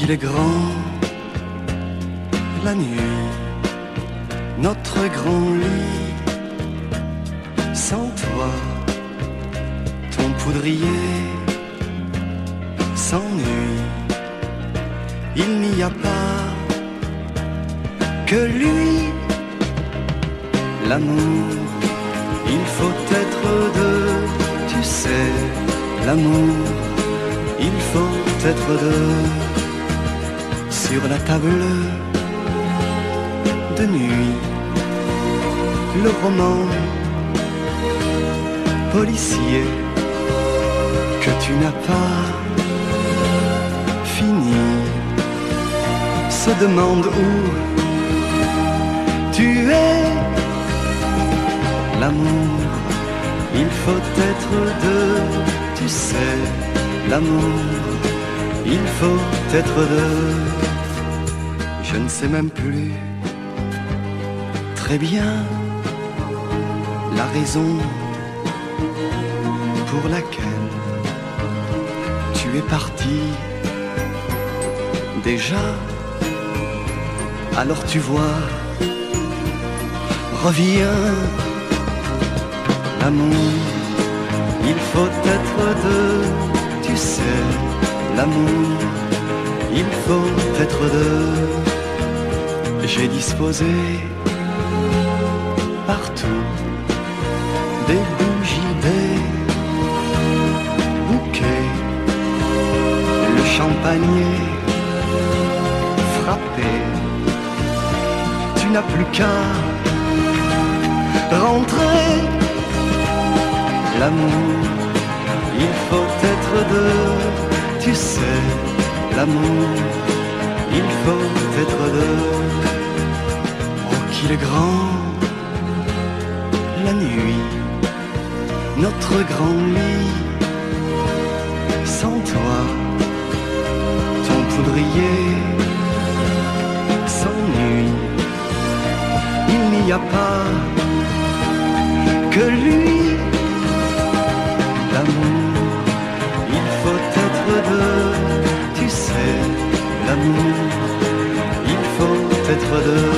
qu'il est grand, la nuit, notre grand lit, sans toi, ton poudrier s'ennuie. Il n'y a pas que lui, l'amour, il faut être deux, tu sais, l'amour, il faut être deux. Sur la table de nuit, le roman policier que tu n'as pas fini se demande où tu es. L'amour, il faut être deux, tu sais, l'amour, il faut être deux. Je ne sais même plus très bien la raison pour laquelle tu es parti déjà. Alors tu vois, reviens, l'amour, il faut être deux, tu sais, l'amour, il faut être deux. J'ai disposé partout des bougies, des bouquets, le champagner frappé. Tu n'as plus qu'à rentrer. L'amour, il faut être deux, tu sais, l'amour, il faut être deux. Oh, qu'il est grand, la nuit, notre grand lit, sans toi, ton poudrier s'ennuie. Il n'y a pas que lui, l'amour, il faut être deux, tu sais, l'amour, il faut être deux.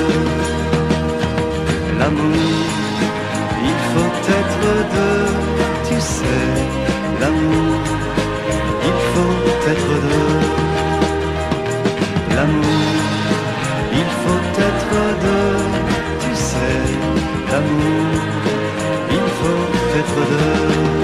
L'amour, il faut être deux, tu sais, l'amour, il faut être deux. L'amour, il faut être deux, tu sais, l'amour, il faut être deux.